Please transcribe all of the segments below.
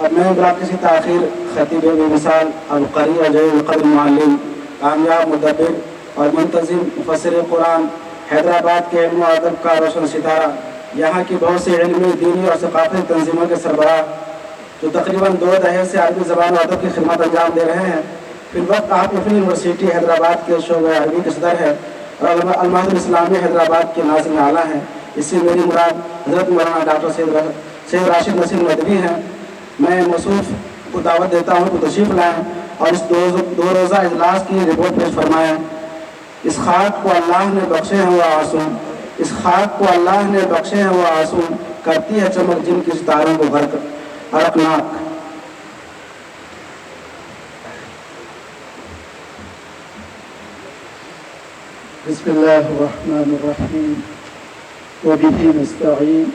اب میں بلا کسی تاخیر خطیب بے مثال القری جلیل القدر معلم کامیاب مدبر اور منتظم مفسر قرآن حیدرآباد کے علم و ادب کا روشن ستارہ یہاں کی بہت سی علمی دینی اور ثقافتی تنظیموں کے سربراہ جو تقریباً 2 دہائیوں سے عربی زبان و ادب کی خدمت انجام دے رہے ہیں، فی الوقت آپ اپنی یونیورسٹی حیدرآباد کے شعبہ عربی کے صدر ہیں اور المعہد الاسلامی حیدرآباد کے ناظم اعلیٰ ہیں۔ اس سے میری مراد حضرت مولانا ڈاکٹر سید راشد نصیر ندوی ہیں۔ میں موصوف کو دعوت دیتا ہوں کہ تشریف لائیں اور اس 2 روزہ اجلاس کی رپورٹ پیش فرمائیں۔ اس خاک کو اللہ نے بخشے ہیں وہ آسوں، اس خاک کو اللہ نے بخشے ہیں وہ آسوں، کرتی ہے چمک جن کی ستاروں کو غرقناک۔ بسم اللہ الرحمن الرحیم وبہ نستعین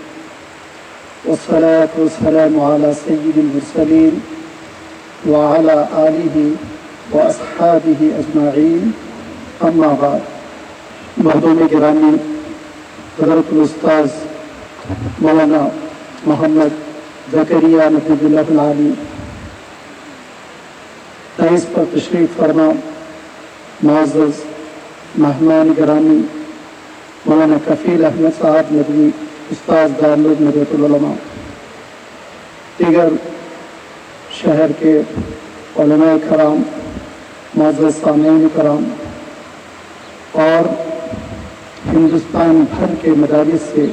والصلاة والسلام علی سید المرسلین وعلی آلہ واصحابہ اجمعین، اما بعد۔ مخدوم گرامی، حضرت الاستاذ مولانا محمد زکریا نفیذ اللہ العالی دائس پر تشریف فرما، معزز مہمان گرامی مولانا کفیل احمد صاحب ندوی استاذ دارالعلوم ندوۃ العلماء، دیگر شہر کے علماء کرام، معزز سامعین کرام اور ہندوستان بھر کے مدارس سے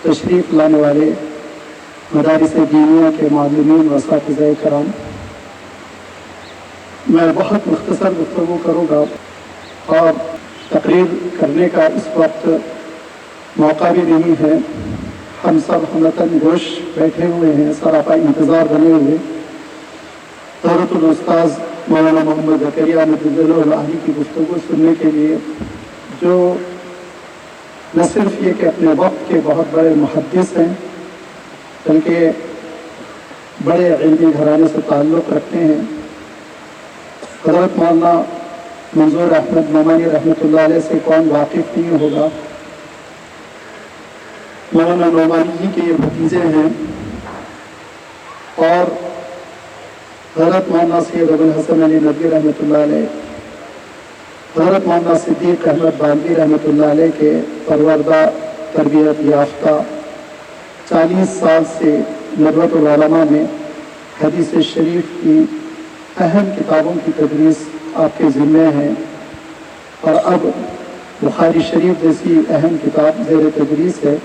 تشریف لانے والے مدارس دینیہ کے معلمین و اساتذہ کرام، میں بہت مختصر گفتگو کروں گا اور تقریر کرنے کا اس وقت موقع بھی نہیں ہے۔ ہم سب ہمتاً گوش بیٹھے ہوئے ہیں، سراپا انتظار بنے ہوئے حضرت الاستاذ مولانا محمد زکریا نفیذ اللہ العالی کی گفتگو سننے کے لیے، جو نہ صرف یہ کہ اپنے وقت کے بہت بڑے محدث ہیں بلکہ بڑے علمی گھرانے سے تعلق رکھتے ہیں۔ حضرت مولانا منظور احمد نعمانی رحمۃ اللہ علیہ سے کون واقف نہیں ہوگا، مولانا نعمانی جی کے یہ بھتیجے ہیں اور حضرت مولانا سید ابو الحسن علی ندوی رحمۃ اللہ علیہ، حضرت مولانا صدیق احمد باندی رحمۃ اللہ علیہ کے پروردہ تربیت یافتہ 40 سال سے ندوۃ العلماء میں حدیث شریف کی اہم کتابوں کی تدریس آپ کے ذمہ ہیں، اور اب بخاری شریف جیسی اہم کتاب زیر تدریس ہے۔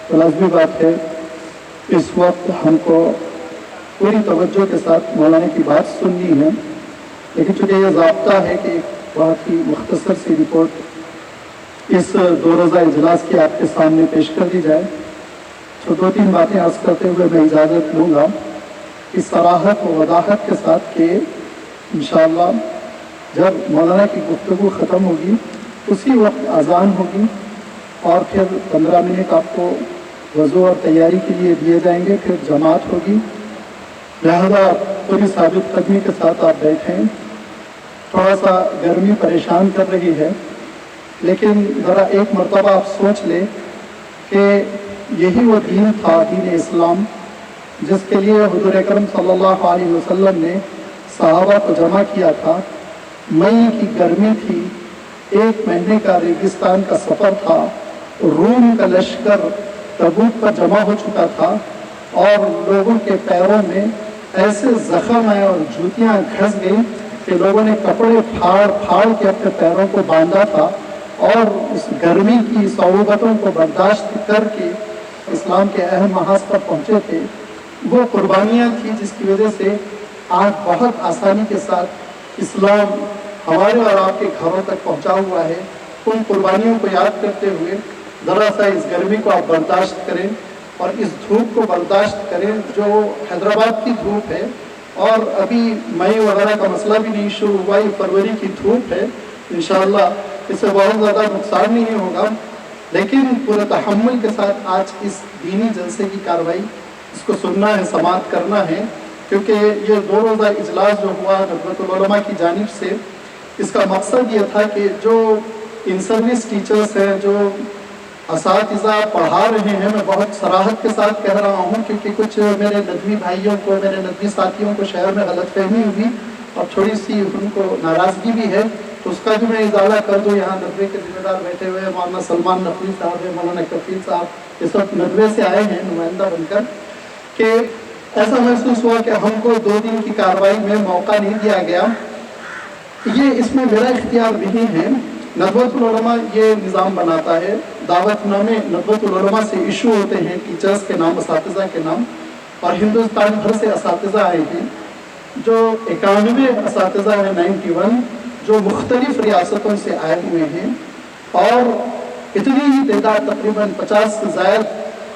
تو لازمی بات ہے اس وقت ہم کو پوری توجہ کے ساتھ مولانا کی بات سننی ہے، لیکن چونکہ یہ ضابطہ ہے کہ ایک بہت ہی مختصر سی رپورٹ اس 2 روزہ اجلاس کی آپ کے سامنے پیش کر دی جائے، تو 2-3 باتیں عرض کرتے ہوئے میں اجازت لوں گا اس صراحت و وضاحت کے ساتھ کہ انشاءاللہ جب مولانا کی گفتگو ختم ہوگی اسی وقت اذان ہوگی اور پھر 15 منٹ آپ کو وضو اور تیاری کے لیے دیے جائیں گے، پھر جماعت ہوگی، لہذا پوری ثابت قدمی کے ساتھ آپ بیٹھیں۔ تھوڑا سا گرمی پریشان کر رہی ہے، لیکن ذرا ایک مرتبہ آپ سوچ لیں کہ یہی وہ دین تھا، دین اسلام، جس کے لیے حضور اکرم صلی اللہ علیہ وسلم نے صحابہ کو جمع کیا تھا۔ مئی کی گرمی تھی، 1 مہینے کا ریگستان کا سفر تھا، روم کا لشکر تبوک پر جمع ہو چکا تھا اور لوگوں کے پیروں میں ایسے زخم آئے اور جوتیاں گھس گئیں کہ لوگوں نے کپڑے پھاڑ کے اپنے پیروں کو باندھا تھا اور اس گرمی کی صعوبتوں کو برداشت کر کے اسلام کے اہم محاذ پر پہنچے تھے۔ وہ قربانیاں تھیں جس کی وجہ سے آج بہت آسانی کے ساتھ اسلام ہمارے اور آپ کے گھروں تک پہنچا ہوا ہے۔ ان قربانیوں کو یاد کرتے ہوئے ذرا سا اس گرمی کو آپ برداشت کریں اور اس دھوپ کو برداشت کریں جو حیدرآباد کی دھوپ ہے، اور ابھی مئی وغیرہ کا مسئلہ بھی نہیں شروع ہوا، یہ فروری کی دھوپ ہے۔ انشاءاللہ اس سے بہت زیادہ نقصان نہیں ہوگا، لیکن پورے تحمل کے ساتھ آج اس دینی جلسے کی کارروائی اس کو سننا ہے، سماعت کرنا ہے، کیونکہ یہ 2 روزہ اجلاس جو ہوا ندوۃ العلماء کی جانب سے، اس کا مقصد یہ تھا کہ جو ان سروس ٹیچرز ہیں، جو اساتذہ پڑھا رہے ہیں، میں بہت صراحت کے ساتھ کہہ رہا ہوں کیونکہ کچھ میرے ندوی بھائیوں کو، میرے ندوی ساتھیوں کو شہر میں غلط فہمی ہوئی اور تھوڑی سی ان کو ناراضگی بھی ہے، تو اس کا بھی میں ازالہ کر دوں۔ یہاں ندوے کے ذمہ دار بیٹھے ہوئے مولانا سلمان نقوی صاحب ہیں، مولانا کفیل صاحب اس وقت ندوے سے آئے ہیں نمائندہ بن کر، کہ ایسا محسوس ہوا کہ ہم کو 2 دن کی کارروائی میں موقع نہیں دیا گیا۔ یہ اس میں میرا اختیار نہیں ہے، ندوۃ العلماء یہ نظام بناتا ہے، دعوت نامے ندوۃ العلماء سے ایشو ہوتے ہیں ٹیچرز کے نام، اساتذہ کے نام، اور ہندوستان بھر سے اساتذہ آئے ہیں، جو 91 اساتذہ ہیں، 91 جو مختلف ریاستوں سے آئے ہوئے ہیں، اور اتنی ہی تعداد تقریباً 50 سے زائد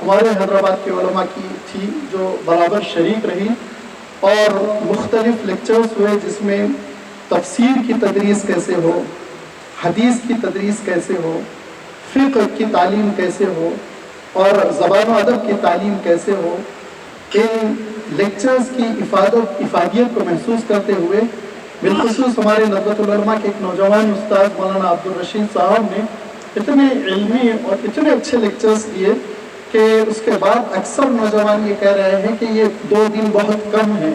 ہمارے حیدرآباد کے علماء کی تھی جو برابر شریک رہی، اور مختلف لیکچرز ہوئے جس میں تفسیر کی تدریس کیسے ہو، حدیث کی تدریس کیسے ہو، فقہ کی تعلیم کیسے ہو، اور زبان و ادب کی تعلیم کیسے ہو، ان لیکچرز کی افادیت کو محسوس کرتے ہوئے بالخصوص ہمارے ندوۃ العلماء کے ایک نوجوان استاد مولانا عبدالرشید صاحب نے اتنے علمی اور اتنے اچھے لیکچرز دیے کہ اس کے بعد اکثر نوجوان یہ کہہ رہے ہیں کہ یہ 2 دن بہت کم ہیں،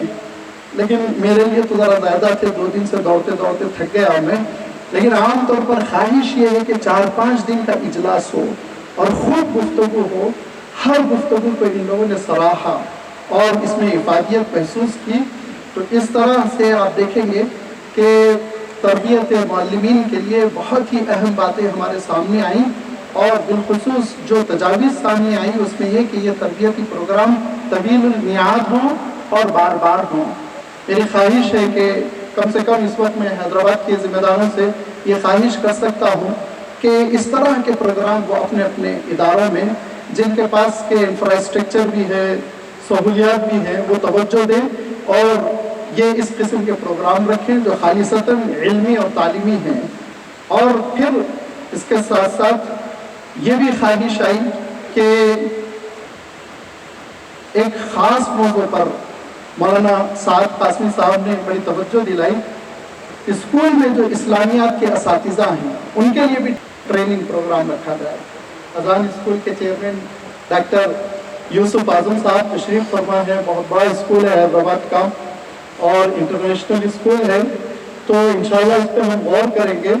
لیکن میرے لیے تو ذرا زیادہ تھے، 2 دن سے دوڑتے دوڑتے تھک گیا میں، لیکن عام طور پر خواہش یہ ہے کہ 4-5 دن کا اجلاس ہو اور خوب گفتگو ہو، ہر گفتگو کو ان لوگوں نے سراہا اور اس میں افادیت محسوس کی۔ تو اس طرح سے آپ دیکھیں گے کہ تربیت معلمین کے لیے بہت ہی اہم باتیں ہمارے سامنے آئیں، اور بالخصوص جو تجاویز سامنے آئی اس میں یہ کہ یہ تربیتی پروگرام طویل المیعاد ہوں اور بار بار ہوں۔ میری خواہش ہے کہ کم سے کم اس وقت میں حیدرآباد کے ذمہ داروں سے یہ خواہش کر سکتا ہوں کہ اس طرح کے پروگرام وہ اپنے اپنے اداروں میں جن کے پاس کے انفراسٹرکچر بھی ہے، سہولیات بھی ہیں، وہ توجہ دیں اور یہ اس قسم کے پروگرام رکھیں جو خالصتاً علمی اور تعلیمی ہیں۔ اور پھر اس کے ساتھ ساتھ یہ بھی خواہش آئی کہ ایک خاص موضوع پر مولانا سعد قاسمی صاحب نے بڑی توجہ دلائی، اسکول میں جو اسلامیات کے اساتذہ ہیں ان کے لیے بھی ٹریننگ پروگرام رکھا جائے۔ اذان اسکول کے چیئرمین ڈاکٹر یوسف اعظم صاحب تشریف فرما ہے، بہت بڑا اسکول ہے حیدرآباد کا اور انٹرنیشنل اسکول ہے، تو انشاءاللہ اس پہ ہم غور کریں گے،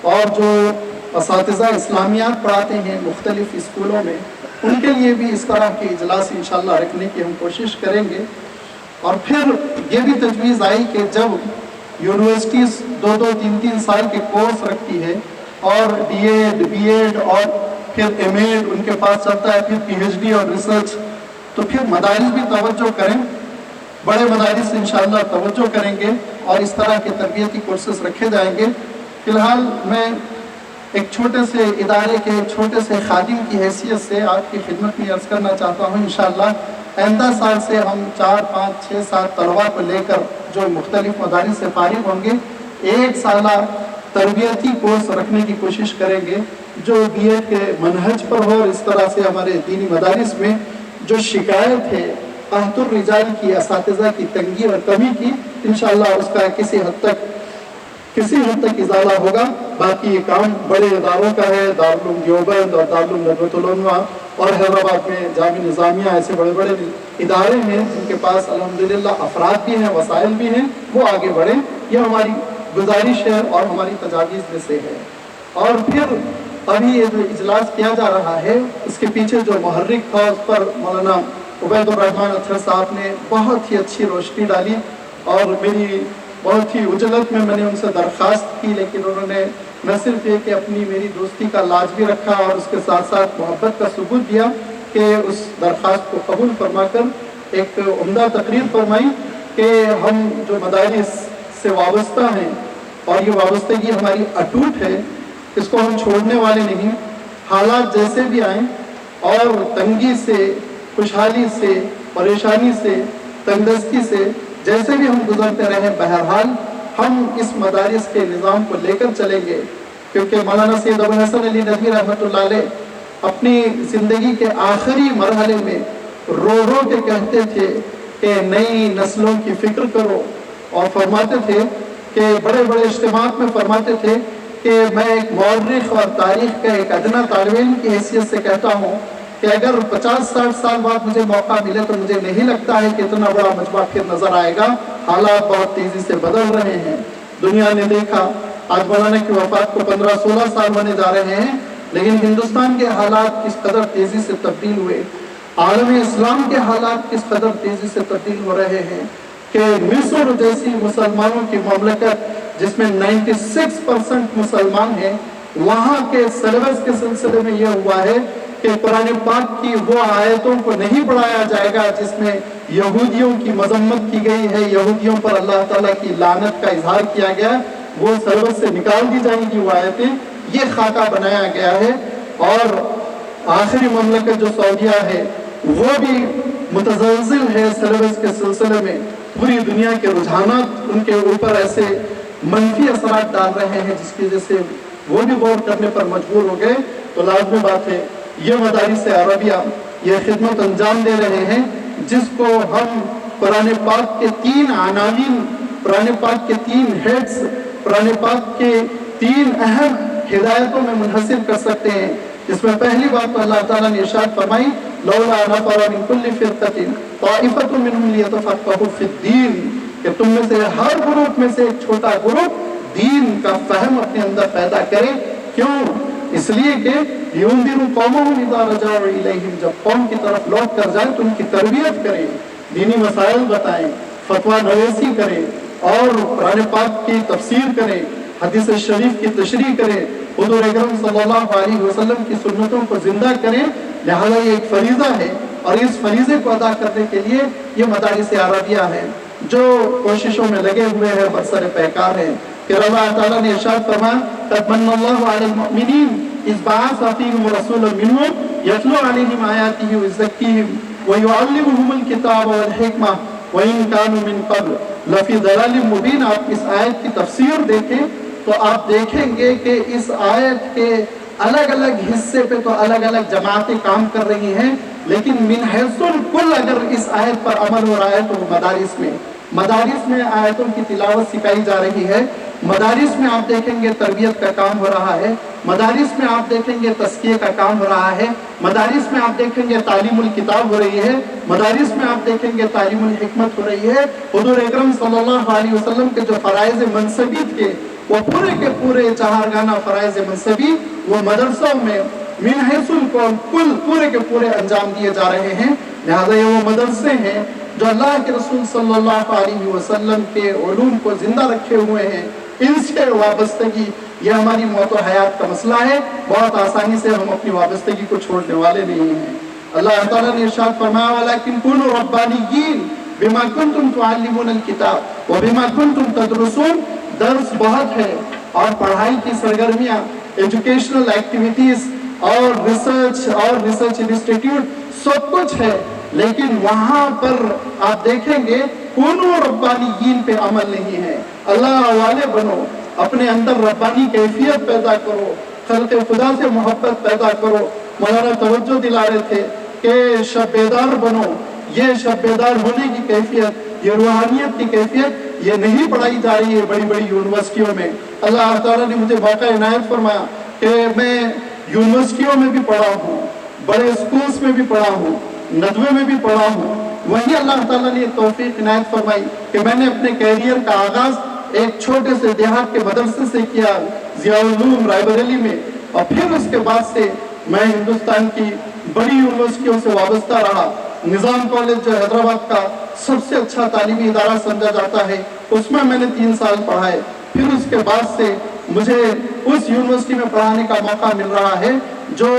اور جو اساتذہ اسلامیات پڑھاتے ہیں مختلف اسکولوں میں ان کے لیے بھی اس طرح کے اجلاس انشاءاللہ رکھنے کی ہم کوشش کریں گے۔ اور پھر یہ بھی تجویز آئی کہ جب یونیورسٹیز 2-3 سال کے کورس رکھتی ہے اور بی ایڈ اور پھر ایم ایڈ ان کے پاس چلتا ہے، پھر PhD اور ریسرچ، تو پھر مدارس بھی توجہ کریں، بڑے مدارس انشاءاللہ توجہ کریں گے اور اس طرح کے تربیتی کورسز رکھے جائیں گے۔ فی الحال میں ایک چھوٹے سے ادارے کے چھوٹے سے خادم کی حیثیت سے آپ کی خدمت میں عرض کرنا چاہتا ہوں، انشاءاللہ آئندہ سال سے ہم 4, 5, 6, 7 طلباء کو لے کر جو مختلف مدارس سے فارغ ہوں گے 1 سالہ تربیتی کورس رکھنے کی کوشش کریں گے جو بی ایڈ کے منہج پر ہو، اور اس طرح سے ہمارے دینی مدارس میں جو شکایت ہے قحط الرجال کی، اساتذہ کی تنگی اور کمی کی، انشاءاللہ اس کا کسی حد تک ازالہ ہوگا۔ باقی یہ کام بڑے اداروں کا ہے، دارالعلوم دیوبند اور دارالعلوم ندوۃ العلماء اور حیدرآباد میں جامعہ نظامیہ، ایسے بڑے بڑے ادارے ہیں جن کے پاس الحمدللہ افراد بھی ہیں، وسائل بھی ہیں، وہ آگے بڑھیں، یہ ہماری گزارش ہے اور ہماری تجاویز میں سے ہے۔ اور پھر ابھی یہ جو اجلاس کیا جا رہا ہے اس کے پیچھے جو محرک تھا اس پر مولانا عبید الرحمن اطہر صاحب نے بہت ہی اچھی روشنی ڈالی، اور میری بہت ہی عجلت میں نے ان سے درخواست کی، لیکن انہوں نے نہ صرف یہ کہ اپنی میری دوستی کا لاج بھی رکھا اور اس کے ساتھ ساتھ محبت کا ثبوت دیا کہ اس درخواست کو قبول فرما کر ایک عمدہ تقریر فرمائی کہ ہم جو مدارس سے وابستہ ہیں اور یہ وابستگی ہماری اٹوٹ ہے، اس کو ہم چھوڑنے والے نہیں، حالات جیسے بھی آئیں اور تنگی سے، خوشحالی سے، پریشانی سے، تنگدستی سے جیسے بھی ہم گزرتے رہیں، بہرحال ہم اس مدارس کے نظام کو لے کر چلیں گے، کیونکہ مولانا سید ابوالحسن علی ندوی رحمۃ اللہ علیہ اپنی زندگی کے آخری مرحلے میں رو رو کے کہتے تھے کہ نئی نسلوں کی فکر کرو، اور فرماتے تھے کہ بڑے بڑے اجتماعات میں فرماتے تھے کہ کہ میں ایک مورخ اور تاریخ کا ایک ادنا طالب علم کی حیثیت سے کہتا ہوں کہ اگر 50-60 سال بعد مجھے موقع ملے تو مجھے نہیں لگتا ہے کہ اتنا بڑا مجمع پھر نظر آئے گا. حالات بہت تیزی سے بدل رہے ہیں. دنیا نے دیکھا آج مولانا کی وفات کو 15-16 سال ہونے جا رہے ہیں، لیکن ہندوستان کے حالات کس قدر تیزی سے تبدیل ہوئے، عالم اسلام کے حالات کس قدر تیزی سے تبدیل ہو رہے ہیں کہ مصر جیسی مسلمانوں کی مملکت جس میں 96% مسلمان ہیں، وہاں کے سلیبس کے سلسلے میں یہ ہوا ہے کہ قرآن پاک کی وہ آیتوں کو نہیں پڑھایا جائے گا جس میں یہودیوں کی مذمت کی گئی ہے، یہودیوں پر اللہ تعالیٰ کی لعنت کا اظہار کیا گیا، وہ سلیبس سے نکال دی جائیں گی وہ آیتیں. یہ خاکہ بنایا گیا ہے. اور آخری مملکت جو سعودیہ ہے وہ بھی متزلزل ہے سلیبس کے سلسلے میں. پوری دنیا کے رجحانات ان کے اوپر ایسے منفی اثرات ڈال رہے ہیں جس کی وجہ سے وہ بھی غور کرنے پر مجبور ہو گئے. تو لازمی بات ہے یہ مدارس عربیہ یہ خدمت انجام دے رہے ہیں جس کو ہم قرآن پاک کے 3 عناوین، قرآن پاک کے 3 ہیڈز، قرآن پاک کے 3 اہم ہدایتوں میں منحصر کر سکتے ہیں. اس میں پہلی بات تو اللہ تعالیٰ نے ارشاد فرمائی لولا نفر من کل فرقۃ طائفۃ منهم لیتفقهوا فی الدین، کہ تم میں سے ہر گروپ میں سے ایک چھوٹا گروپ دین کا فہم اپنے اندر پیدا کرے. کیوں؟ اس لیے کہ لینذروا قومهم اذا رجعوا الیہم، جب قوم کی طرف لوٹ کر جائیں تو ان کی تربیت کریں، دینی مسائل بتائیں، فتویٰ نویسی کریں اور قرآن پاک کی تفسیر کریں، حدیث شریف کی تشریح کریں، حضور اکرم صلی اللہ علیہ وسلم کی سنتوں کو زندہ کریں. لہذا یہ ایک فریضہ ہے اور اس فریضے کو ادا کرنے کے لیے یہ مدارس عربیہ ہیں جو کوششوں میں لگے ہوئے ہیں، برسر پیکار ہیں. پھر اللہ تعالیٰ نے ارشاد فرمایا قد من اللہ علی المؤمنین اذ بعث فیہم رسولا منہم یتلو علیہم آیاتہ ویزکیہم ویعلمہم الکتاب والحکمہ وَإِن كَانُوا مِن قَبْلُ لَفِي ضَلَالٍ مُبِينٍ. آپ اس آیت کی تفسیر دیکھیں تو آپ دیکھیں گے کہ اس آیت کے الگ الگ حصے پہ تو الگ الگ جماعتیں کام کر رہی ہیں، لیکن من حیث الکل اگر اس آیت پر عمل ہو رہا ہے تو وہ مدارس میں آیتوں کی تلاوت سکھائی جا رہی ہے. مدارس میں آپ دیکھیں گے تربیت کا کام ہو رہا ہے، مدارس میں آپ دیکھیں گے تزکیے کا کام ہو رہا ہے، مدارس میں آپ دیکھیں گے تعلیم الکتاب ہو رہی ہے، مدارس میں آپ دیکھیں گے تعلیم الحکمت ہو رہی ہے. حضور اکرم صلی اللہ علیہ وسلم کے جو فرائض منصبی تھے وہ پورے کے پورے چہارگانہ فرائض منصبی وہ مدرسوں میں من حیث الکل پورے کے پورے انجام دیے جا رہے ہیں. لہذا یہ وہ مدرسے ہیں جو اللہ کے رسول صلی اللہ علیہ وسلم کے علوم کو زندہ رکھے ہوئے ہیں. ان سے وابستگی یہ ہماری موت و حیات کا مسئلہ ہے. بہت آسانی سے ہم اپنی وابستگی کو چھوڑنے والے نہیں ہیں. اللہ تعالیٰ نے ارشاد فرمایا وَلَكِن كُونُوا رَبَّانِيِّينَ بِمَا كُنتُمْ تُعَلِّمُونَ الْكِتَابَ وَبِمَا كُنتُمْ تَدْرُسُونَ. درس بہت ہے اور پڑھائی کی سرگرمیاں، ایجوکیشنل ایکٹیویٹیز اور ریسرچ انسٹیٹیوٹ سب کچھ ہے، لیکن وہاں پر آپ دیکھیں گے کونو ربانیین پہ عمل نہیں ہے. اللہ والے بنو، اپنے اندر ربانی کیفیت پیدا کرو، خلق خدا سے محبت پیدا کرو. مولانا توجہ دلا رہے تھے کہ شب بیدار بنو. یہ شب بیدار ہونے کی کیفیت، یہ روحانیت کی کیفیت یہ نہیں پڑھائی جا رہی ہے بڑی بڑی یونیورسٹیوں میں. اللہ تعالیٰ نے مجھے موقع عنایت فرمایا کہ میں یونیورسٹیوں میں بھی پڑھا ہوں، بڑے اسکولز میں بھی پڑھا ہوں، ندوے میں بھی پڑھا ہوں. وہی اللہ تعالیٰ نے توفیق عنایت فرمائی کہ میں نے اپنے کیریئر کا آغاز ایک چھوٹے سے دیہات کے مدرسے سے کیا، ضیاء العلوم رائے بریلی میں، اور پھر اس کے بعد سے میں ہندوستان کی بڑی یونیورسٹیوں سے وابستہ رہا. نظام کالج جو حیدرآباد کا سب سے اچھا تعلیمی ادارہ سمجھا جاتا ہے، اس میں میں نے 3 سال پڑھائے. پھر اس کے بعد سے مجھے اس یونیورسٹی میں پڑھانے کا موقع مل رہا ہے جو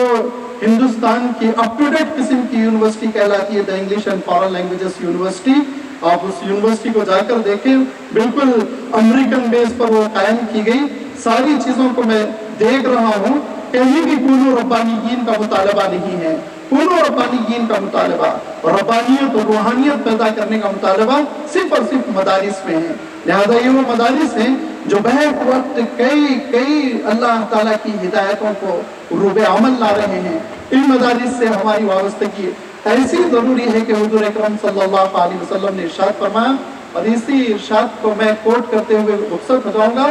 ہندوستان کی اپ ٹو ڈیٹ قسم کی یونیورسٹی کہلاتی ہے، the English and foreign languages university. آپ اس یونیورسٹی کو جا کر دیکھیں، بالکل امریکن بیس پر وہ قائم کی گئی. ساری چیزوں کو میں دیکھ رہا ہوں، کہیں بھی کونو ربانیین کا مطالبہ نہیں ہے. کونو ربانیین کا مطالبہ، ربانیت اور روحانیت پیدا کرنے کا مطالبہ صرف اور صرف مدارس میں ہے. لہذا یہ وہ مدارس ہیں جو بہت وقت کئی اللہ تعالیٰ کی ہدایتوں کو روب عمل لا رہے ہیں. ان مدارس سے ہماری وابستگی ایسی ضروری ہے کہ حضور اکرم صلی اللہ علیہ وسلم نے ارشاد فرمایا، اور اسی ارشاد کو میں کوٹ کرتے ہوئے رخصت ہو جاؤں گا